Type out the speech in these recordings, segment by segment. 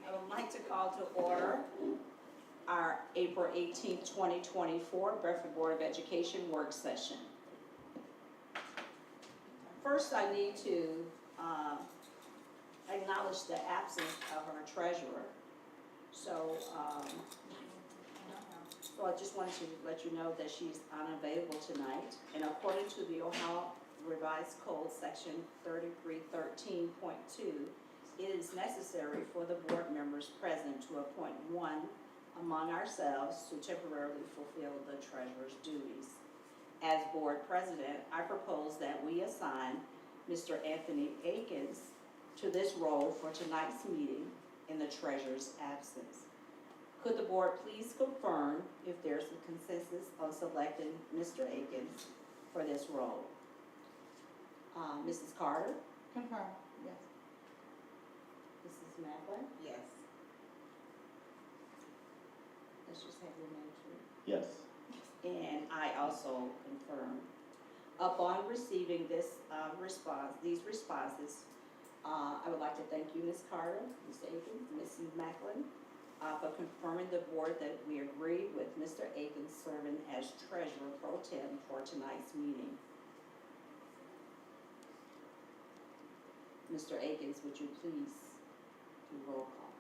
I would like to call to order our April 18th, 2024 Bedford Board of Education work session. First, I need to acknowledge the absence of our treasurer. So I just wanted to let you know that she's unavailable tonight. And according to the Ohio Revised Code, section 3313.2, it is necessary for the board members present to appoint one among ourselves to temporarily fulfill the treasurer's duties. As board president, I propose that we assign Mr. Anthony Akins to this role for tonight's meeting in the treasurer's absence. Could the board please confirm if there's a consensus on selecting Mr. Akins for this role? Mrs. Carter? Confirm, yes. Mrs. Macklin? Yes. Let's just have your name too. Yes. And I also confirm. Upon receiving this these responses, I would like to thank you, Ms. Carter, Ms. Akins, Mrs. Macklin, for confirming the board that we agree with Mr. Akins serving as treasurer pro tem for tonight's meeting. Mr. Akins, would you please do roll call?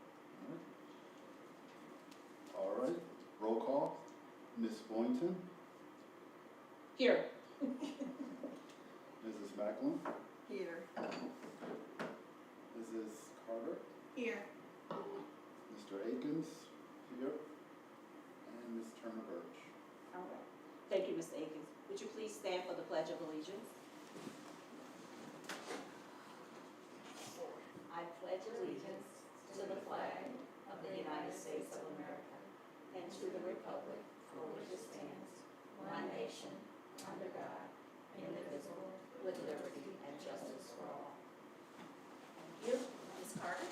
All right, roll call. Ms. Boynton, Here. Mrs. Macklin, Here. Mrs. Carter, Here. Mr. Akins, here, and Ms. Turner Birch. All right. Thank you, Mr. Akins. Would you please stand for the Pledge of Allegiance? I pledge allegiance to the flag of the United States of America and to the republic for which it stands, one nation, under God, indivisible, with liberty and justice for all. Thank you. Ms. Carter?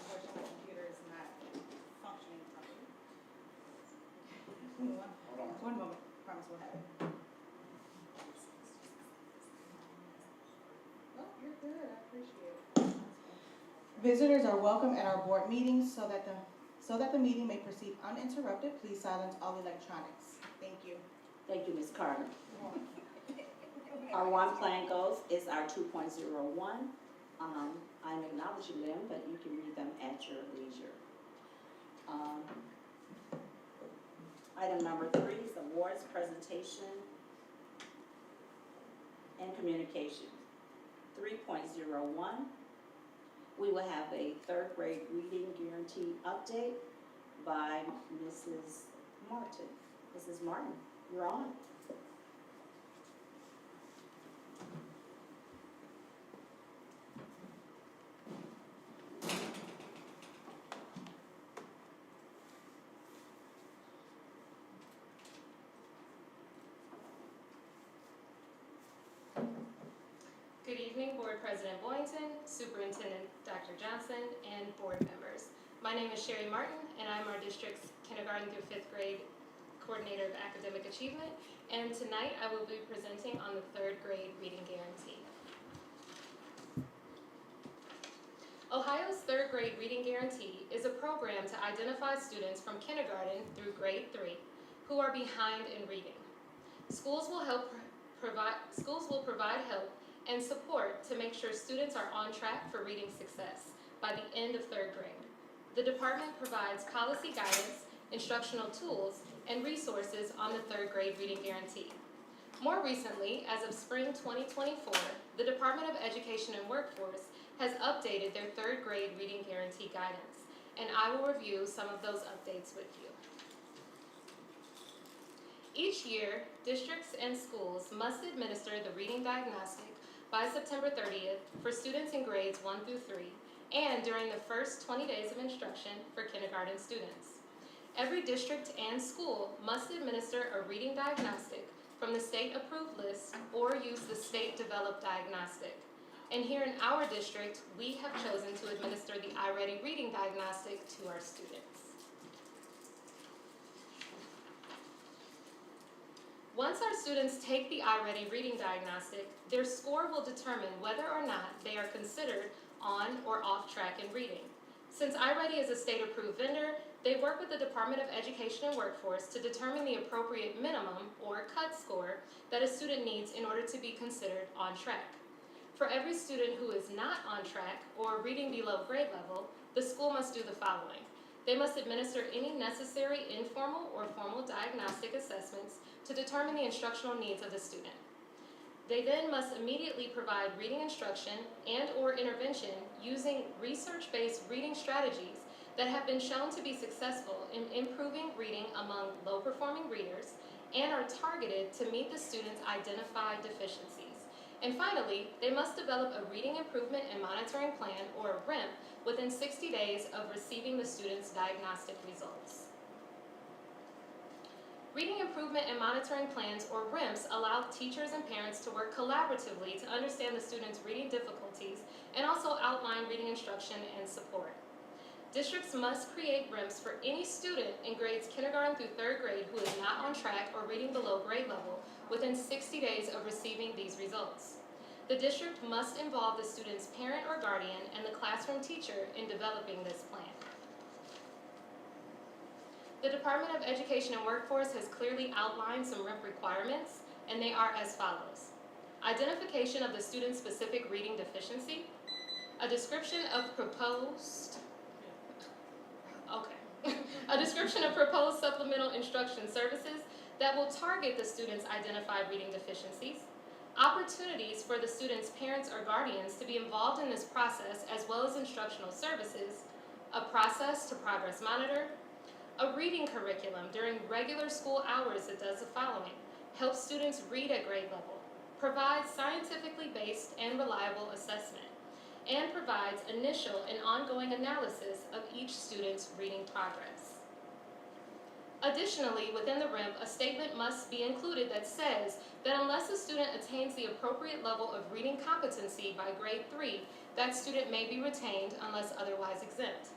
Unfortunately, my computer is not functioning properly. Hold on. One moment, promise we'll have it. Oh, you're good, I appreciate it. Visitors are welcome at our board meetings so that the meeting may proceed uninterrupted. Please silence all electronics. Thank you. Thank you, Ms. Carter. Our one plan goals is our 2.01. I'm acknowledging them, but you can read them at your leisure. Item number 3 is awards, presentation, and communication. 3.01, we will have a third grade reading guarantee update by Mrs. Martin. Mrs. Martin, you're on. Good evening, Board President Boynton, Superintendent Dr. Johnson, and board members. My name is Sherry Martin, and I'm our district's kindergarten through 5th grade coordinator of academic achievement, and tonight I will be presenting on the third grade reading guarantee. Ohio's third grade reading guarantee is a program to identify students from kindergarten through grade 3 who are behind in reading. Schools will provide help and support to make sure students are on track for reading success by the end of third grade. The department provides policy guidance, instructional tools, and resources on the third grade reading guarantee. More recently, as of spring 2024, the Department of Education and Workforce has updated their third grade reading guarantee guidance, and I will review some of those updates with you. Each year, districts and schools must administer the reading diagnostic by September 30th for students in grades 1 through 3 and during the first 20 days of instruction for kindergarten students. Every district and school must administer a reading diagnostic from the state-approved list or use the state-developed diagnostic. And here in our district, we have chosen to administer the iReady reading diagnostic to our students. Once our students take the iReady reading diagnostic, their score will determine whether or not they are considered on or off track in reading. Since iReady is a state-approved vendor, they work with the Department of Education and Workforce to determine the appropriate minimum or cut score that a student needs in order to be considered on track. For every student who is not on track or reading below grade level, the school must do the following. They must administer any necessary informal or formal diagnostic assessments to determine the instructional needs of the student. They then must immediately provide reading instruction and/or intervention using research-based reading strategies that have been shown to be successful in improving reading among low-performing readers and are targeted to meet the student's identified deficiencies. And finally, they must develop a Reading Improvement and Monitoring Plan, or RIMP, within 60 days of receiving the student's diagnostic results. Reading Improvement and Monitoring Plans, or RIMPs, allow teachers and parents to work collaboratively to understand the student's reading difficulties and also outline reading instruction and support. Districts must create RIMPs for any student in grades kindergarten through 3rd grade who is not on track or reading below grade level within 60 days of receiving these results. The district must involve the student's parent or guardian and the classroom teacher in developing this plan. The Department of Education and Workforce has clearly outlined some RIMP requirements, and they are as follows. Identification of the student's specific reading deficiency, a description of proposed supplemental instruction services that will target the student's identified reading deficiencies, opportunities for the student's parents or guardians to be involved in this process as well as instructional services, a process to progress monitor, a reading curriculum during regular school hours that does the following: help students read at grade level, provides scientifically based and reliable assessment, and provides initial and ongoing analysis of each student's reading progress. Additionally, within the RIMP, a statement must be included that says that unless a student attains the appropriate level of reading competency by grade 3, that student may be retained unless otherwise exempt.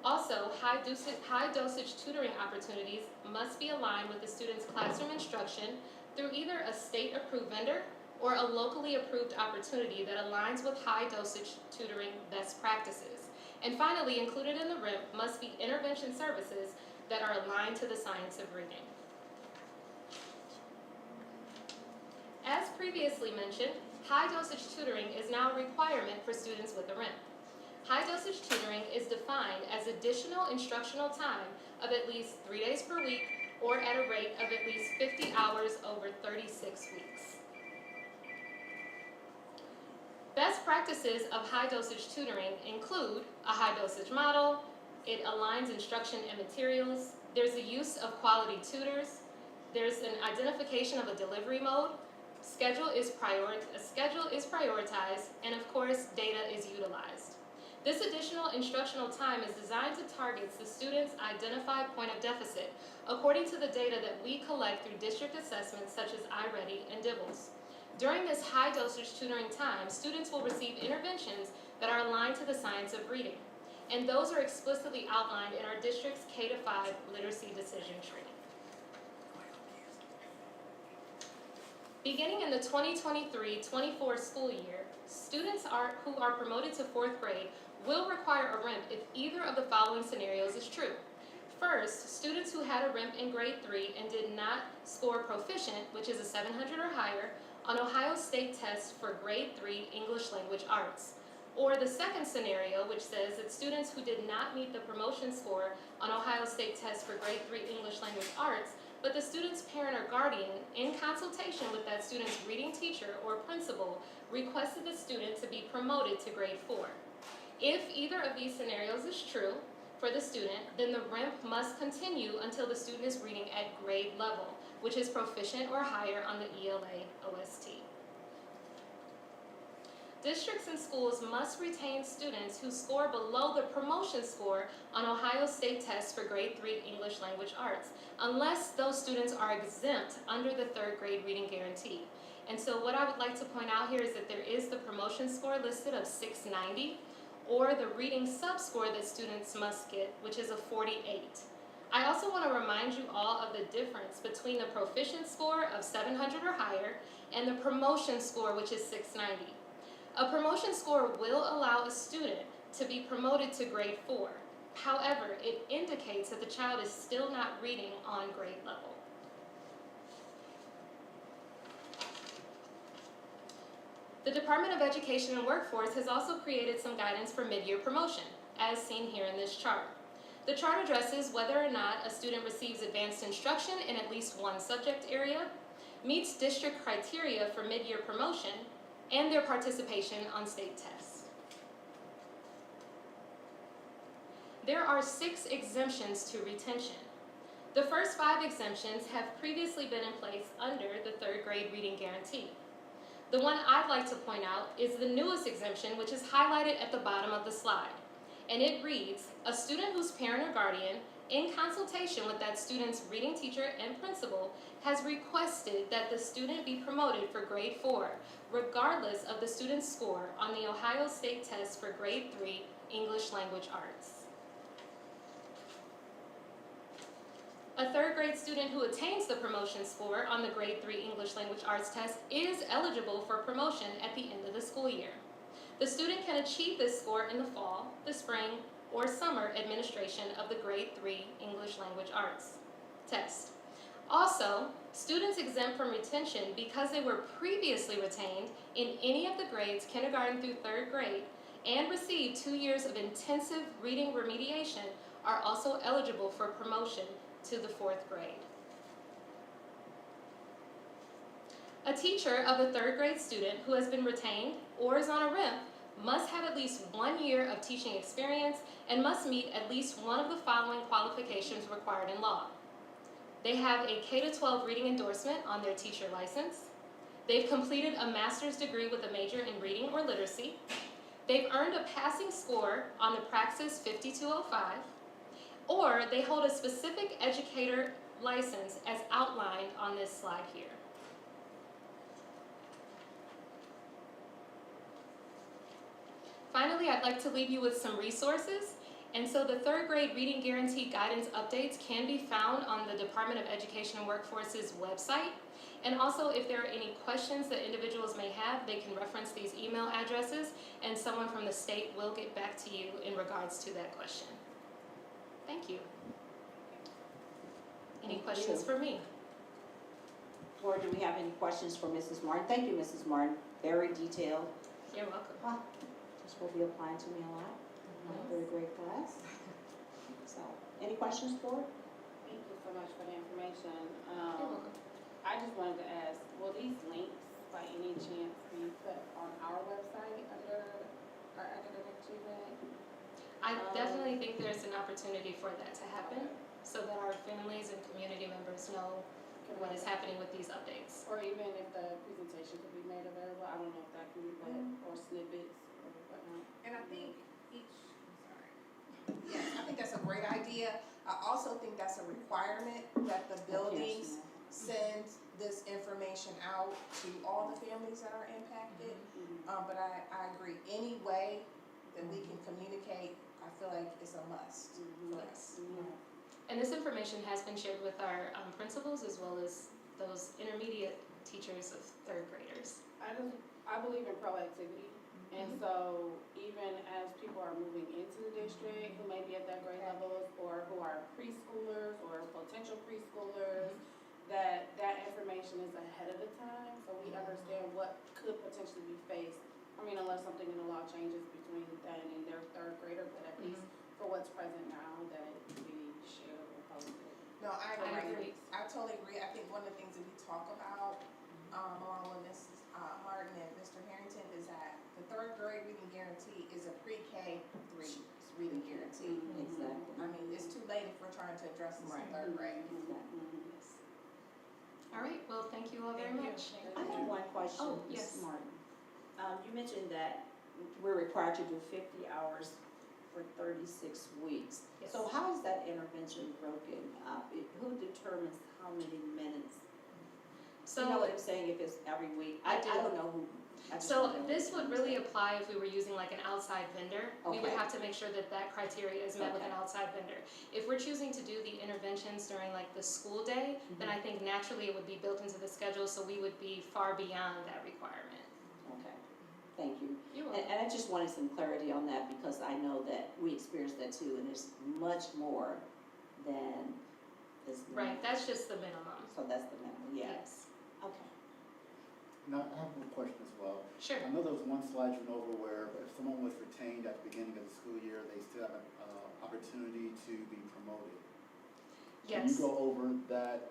Also, high dosage tutoring opportunities must be aligned with the student's classroom instruction through either a state-approved vendor or a locally approved opportunity that aligns with high dosage tutoring best practices. And finally, included in the RIMP must be intervention services that are aligned to the science of reading. As previously mentioned, high dosage tutoring is now a requirement for students with a RIMP. High dosage tutoring is defined as additional instructional time of at least 3 days per week or at a rate of at least 50 hours over 36 weeks. Best practices of high dosage tutoring include a high dosage model. It aligns instruction and materials. There's the use of quality tutors. There's an identification of a delivery mode. A schedule is prioritized, and of course, data is utilized. This additional instructional time is designed to target the student's identified point of deficit according to the data that we collect through district assessments such as iReady and DIBELS. During this high dosage tutoring time, students will receive interventions that are aligned to the science of reading, and those are explicitly outlined in our district's K-5 literacy decision tree. Beginning in the 2023-24 school year, students who are promoted to 4th grade will require a RIMP if either of the following scenarios is true. First, students who had a RIMP in grade 3 and did not score proficient, which is a 700 or higher, on Ohio State tests for grade 3 English Language Arts. Or the second scenario, which says that students who did not meet the promotion score on Ohio State tests for grade 3 English Language Arts, but the student's parent or guardian, in consultation with that student's reading teacher or principal, requested the student to be promoted to grade 4. If either of these scenarios is true for the student, then the RIMP must continue until the student is reading at grade level, which is proficient or higher on the ELA OST. Districts and schools must retain students who score below the promotion score on Ohio State tests for grade 3 English Language Arts, unless those students are exempt under the 3rd grade reading guarantee. And so what I would like to point out here is that there is the promotion score listed of 690, or the reading sub-score that students must get, which is a 48. I also want to remind you all of the difference between the proficient score of 700 or higher and the promotion score, which is 690. A promotion score will allow a student to be promoted to grade 4. However, it indicates that the child is still not reading on grade level. The Department of Education and Workforce has also created some guidance for mid-year promotion, as seen here in this chart. The chart addresses whether or not a student receives advanced instruction in at least one subject area, meets district criteria for mid-year promotion, and their participation on state tests. There are 6 exemptions to retention. The first 5 exemptions have previously been in place under the 3rd grade reading guarantee. The one I'd like to point out is the newest exemption, which is highlighted at the bottom of the slide. And it reads, a student whose parent or guardian, in consultation with that student's reading teacher and principal, has requested that the student be promoted for grade 4, regardless of the student's score on the Ohio State test for grade 3 English Language Arts. A 3rd grade student who attains the promotion score on the grade 3 English Language Arts test is eligible for promotion at the end of the school year. The student can achieve this score in the fall, the spring, or summer administration of the grade 3 English Language Arts test. Also, students exempt from retention because they were previously retained in any of the grades kindergarten through 3rd grade and received 2 years of intensive reading remediation are also eligible for promotion to the 4th grade. A teacher of a 3rd grade student who has been retained or is on a RIMP must have at least 1 year of teaching experience and must meet at least one of the following qualifications required in law. They have a K-12 reading endorsement on their teacher license. They've completed a master's degree with a major in reading or literacy. They've earned a passing score on the Praxis 5205, or they hold a specific educator license as outlined on this slide here. Finally, I'd like to leave you with some resources. And so the 3rd grade reading guarantee guidance updates can be found on the Department of Education and Workforce's website. And also, if there are any questions that individuals may have, they can reference these email addresses, and someone from the state will get back to you in regards to that question. Thank you. Any questions for me? Or do we have any questions for Mrs. Martin? Thank you, Mrs. Martin. Very detailed. You're welcome. Wow, this will be applying to me a lot in my 3rd grade class. So, any questions, board? Thank you so much for the information. You're welcome. I just wanted to ask, will these links by any chance be put on our website under our academic achievement? I definitely think there's an opportunity for that to happen so that our families and community members know what is happening with these updates. Or even if the presentation could be made available, I don't know if that can be put, or snippets or whatnot. And I think yes, I think that's a great idea. I also think that's a requirement that the buildings send this information out to all the families that are impacted. But I agree, any way that we can communicate, I feel like it's a must for us. And this information has been shared with our principals as well as those intermediate teachers of 3rd graders. I believe in proactivity, and so even as people are moving into the district who may be at that grade levels or who are preschoolers or potential preschoolers, that information is ahead of the time, so we understand what could potentially be faced. I mean, unless something in the law changes between then and their 3rd grader, but at least for what's present now, that it can be shared or posted. No, I I agree. agree. I totally agree. I think one of the things that we talk about, along with Mrs. Martin and Mr. Harrington, is that the 3rd grade reading guarantee is a pre-K 3 reading guarantee. Exactly. I mean, it's too late if we're trying to address this in 3rd grade. All right, well, thank you all very much. I have one question, Oh, yes. Mrs. Martin. You mentioned that we're required to do 50 hours for 36 weeks. Yes. So how is that intervention broken up? Who determines how many minutes? You know So, what I'm saying, if it's every week? I I do. don't know who I just So wondered this what would you really said. apply if we were using like an outside vendor. We would Okay. have to make sure that that criteria is met with Okay. an outside vendor. If we're choosing to do the interventions during like the school day, then I think naturally it would be built into the schedule, so we would be far beyond that requirement. Okay, thank you. You're And I just wanted some clarity on that because I know that we experienced that too, and it's much more than this. Right, that's just the minimum. So that's the minimum, yeah, Yes. okay. Now, I have one question as well. Sure. I know there was one slide you went over where if someone was retained at the beginning of the school year, they still have an opportunity to be promoted. Can you Yes. go over that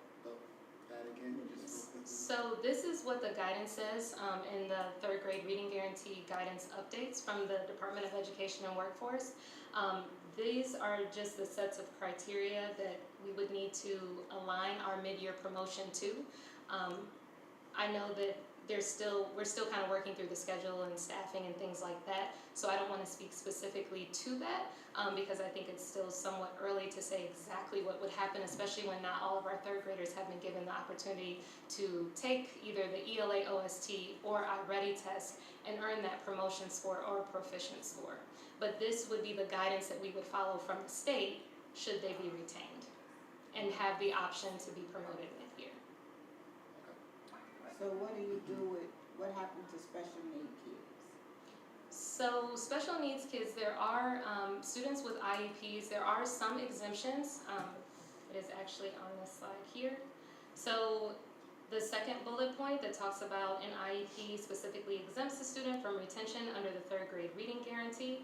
again, just real quickly? So this is what the guidance says in the third grade reading guarantee guidance updates from the Department of Education and Workforce. These are just the sets of criteria that we would need to align our mid-year promotion to. I know that we're still kind of working through the schedule and staffing and things like that, so I don't want to speak specifically to that because I think it's still somewhat early to say exactly what would happen, especially when not all of our third graders have been given the opportunity to take either the ELA OST or iReady test and earn that promotion score or proficient score. But this would be the guidance that we would follow from the state should they be retained and have the option to be promoted mid-year. So what do you do with, what happened to special need kids? So special needs kids, there are students with IEPs, there are some exemptions. It is actually on this slide here. So the second bullet point that talks about an IEP specifically exempts the student from retention under the third grade reading guarantee.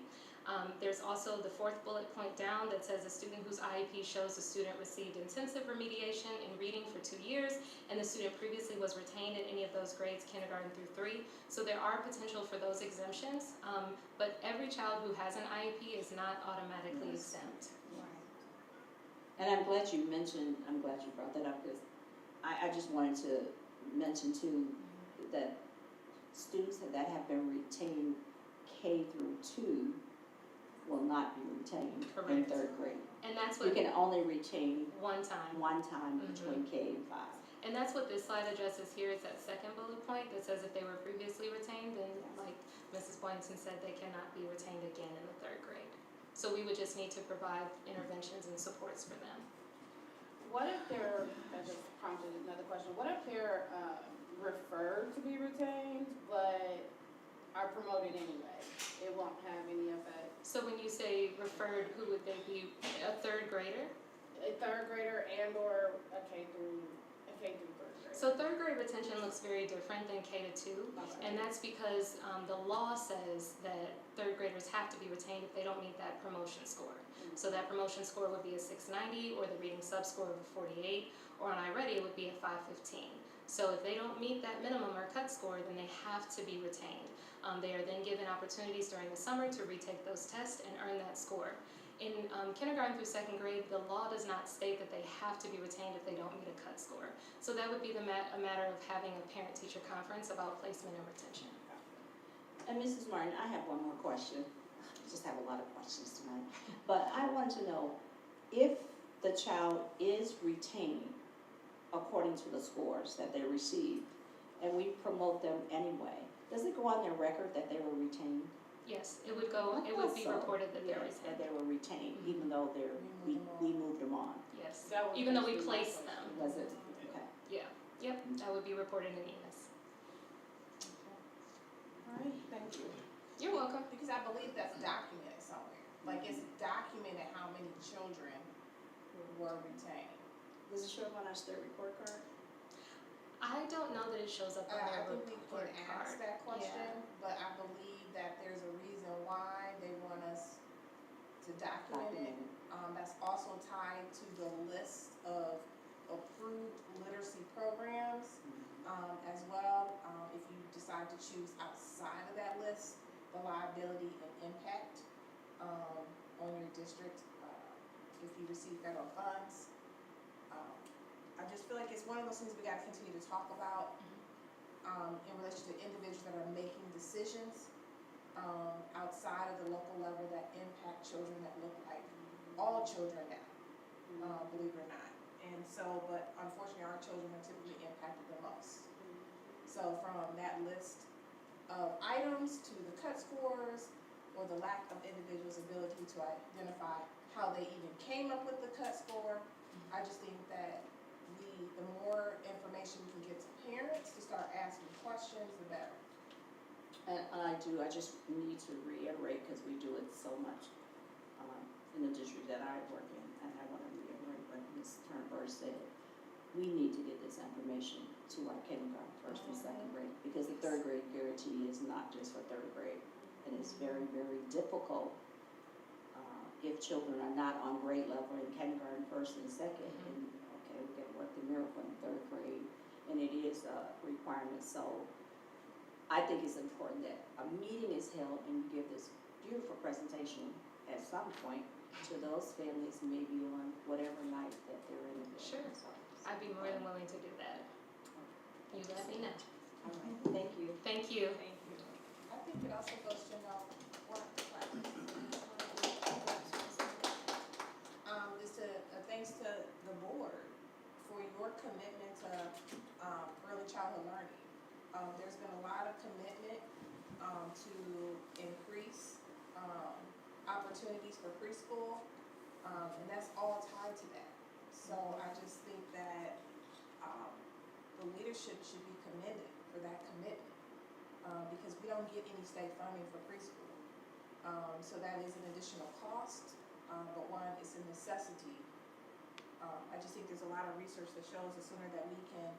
There's also the fourth bullet point down that says a student whose IEP shows the student received intensive remediation in reading for 2 years and the student previously was retained in any of those grades, kindergarten through 3. So there are potential for those exemptions, but every child who has an IEP is not automatically exempt. And I'm glad you brought that up because I just wanted to mention too that students that have been retained K through 2 will not be retained in Correct. third grade. And that's You what, can only retain one time. one time between K and 5. And that's what this slide addresses here. It's that second bullet point that says if they were previously retained, then like Mrs. Boynton said, they cannot be retained again in the third grade. So we would just need to provide interventions and supports for them. What if they're, that just prompted another question, what if they're referred to be retained, but are promoted anyway? It won't have any effect. So when you say referred, who would they be? A third grader? A third grader and or a K through third grade. So third grade retention looks very different than K to 2. Okay. And that's because the law says that third graders have to be retained if they don't meet that promotion score. So that promotion score would be a 690 or the reading sub-score of a 48, or on iReady it would be a 515. So if they don't meet that minimum or cut score, then they have to be retained. They are then given opportunities during the summer to retake those tests and earn that score. In kindergarten through second grade, the law does not state that they have to be retained if they don't meet a cut score. So that would be a matter of having a parent-teacher conference about placement and retention. And Mrs. Martin, I have one more question. I just have a lot of questions tonight. But I want to know if the child is retained according to the scores that they received, and we promote them anyway, does it go on their record that they were retained? Yes, it would be reported that they're Yes, that retained. they were retained, even though we moved them on. Yes, That was even though we basically my placed them. Was it? Okay. Yeah, yep, that would be reported in EMS. Alright, thank you. You're welcome. Because I believe that's documented somewhere. Like, it's documented how many children were retained. Does it show up on our state report card? I don't know that it shows up on I their think we report can card. ask that question, but I believe that there's a reason why they want us to document it. That's also tied to the list of approved literacy programs, as well. If you decide to choose outside of that list, the liability and impact, on your district, if you receive federal funds. I just feel like it's one of those things we gotta continue to talk about, in relation to individuals that are making decisions, outside of the local level that impact children that look like all children now, believe it or not. And so, but unfortunately, our children are typically impacted the most. So from that list, of items to the cut scores or the lack of individuals' ability to identify how they even came up with the cut score. I just think that the more information we can get to parents to start asking questions, the better. And I just need to reiterate, because we do it so much in the district that I work in, and I want to reiterate what Ms. Turnberg said. We need to get this information to our kindergarten, first and second grade, because the third grade guarantee is not just for third grade. And it's very, very difficult if children are not on grade level in kindergarten, first and second, and okay, we can work the miracle in third grade, and it is a requirement. So I think it's important that a meeting is held and you give this beautiful presentation at some point to those families, maybe on whatever night that they're in the Sure. building. So, I'd be more than willing to do that. You let me know. all right, thank you. Thank you. I think it also goes to know what, is to, thanks to the board for your commitment to, early childhood learning. There's been a lot of commitment, to increase, opportunities for preschool, and that's all tied to that. So I just think that, the leadership should be commended for that commitment, because we don't get any state funding for preschool. So that is an additional cost, but one, it's a necessity. I just think there's a lot of research that shows the sooner that we can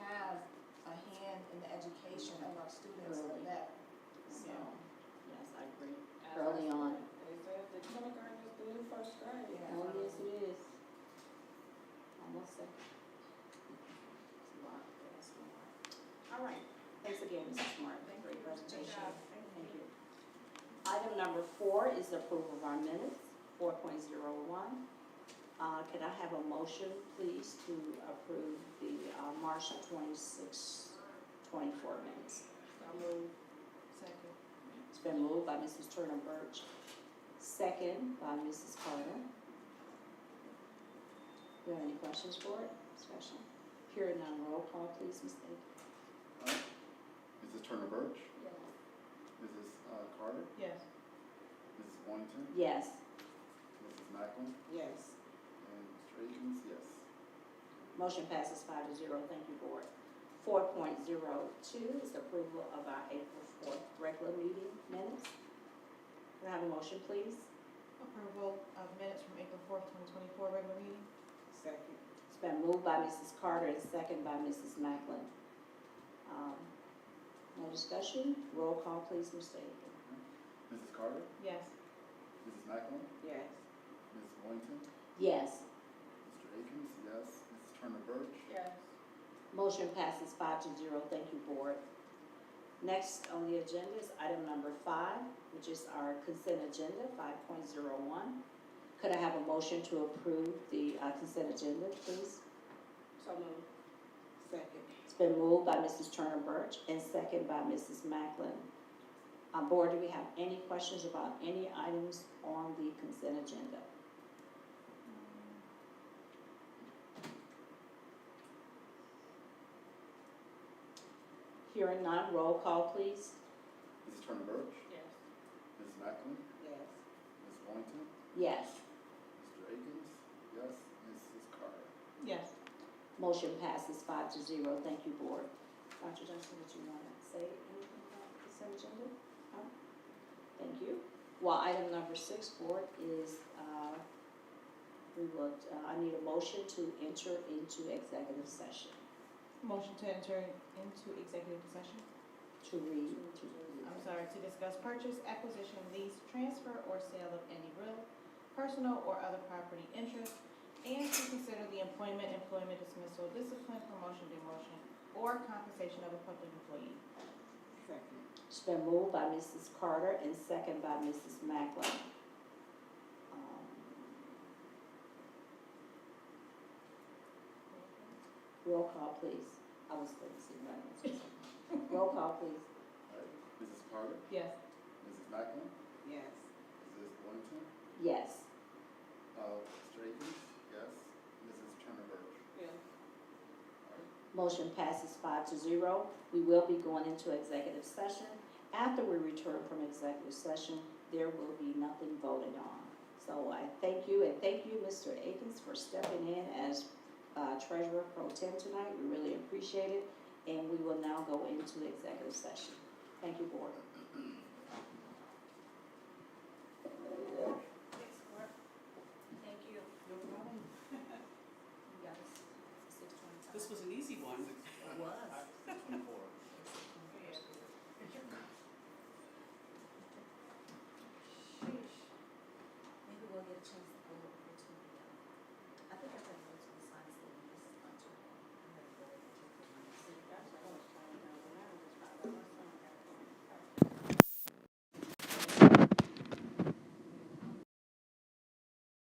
have a hand in the education of our students, the better. So, yes, I agree. As Early I on. said, they said the kindergarten is the new first grade. Yeah. Oh, yes, it is. Almost second. It's a lot, that's a lot. All right, thanks again, Mrs. Martin, great presentation. job. Thank you. Item number 4 is the approval of our minutes, 4.01. Can I have a motion, please, to approve the March 26, 24 minutes? I move. Second. It's been moved by Mrs. Turner Birch, second by Mrs. Carter. Do you have any questions for it? Discussion? Hearing none, roll call, please, Ms. Baker. Mrs. Turner Birch, Yes. Mrs. Carter, Yes. Mrs. Boynton, Yes. Mrs. Macklin, Yes. and Mr. Akins, yes. Motion passes 5-0. Thank you, board. 4.02 is the approval of our April 4th regular meeting minutes. Can I have a motion, please? Approval of minutes from April 4th, 2024, regular meeting. Second. It's been moved by Mrs. Carter and second by Mrs. Macklin. No discussion? Roll call, please, Mr. Akins. Mrs. Carter, Yes. Mrs. Macklin, Yes. Ms. Boynton, Yes. Mr. Akins, yes. Mrs. Turner Birch, Yes. Motion passes 5-0. Thank you, board. Next on the agenda is item number 5, which is our consent agenda, 5.01. Could I have a motion to approve the consent agenda, please? So moved. Second. It's been moved by Mrs. Turner Birch and second by Mrs. Macklin. Board, do we have any questions about any items on the consent agenda? Hearing none, roll call, please. Mrs. Turner Birch, Yes. Mrs. Macklin, Yes. Ms. Boynton, Yes. Mr. Akins, yes. Mrs. Carter. Yes. Motion passes 5-0. Thank you, board. Dr. Johnson, would you want to say anything about the consent agenda? No? Thank you. Well, item number 6, board, is I need a motion to enter into executive session. Motion to enter into executive session. To read. To discuss purchase, acquisition, lease, transfer, or sale of any real, personal, or other property interest, and to consider the employment dismissal, discipline, promotion, demotion, or compensation of a public employee. Second. It's been moved by Mrs. Carter and second by Mrs. Macklin. Roll call, please. I was going to see that. Roll call, please. All right. Mrs. Carter, Yes. Mrs. Macklin, Yes. Mrs. Boynton, Yes. Mr. Akins, yes. Mrs. Turner Birch. Yes. Motion passes 5-0. We will be going into executive session. after we return from executive session, there will be nothing voted on. So I thank you, and thank you, Mr. Akins, for stepping in as Treasurer Pro Tem tonight. We really appreciate it, and we will now go into executive session. Thank you, Board. Thank you. This was an easy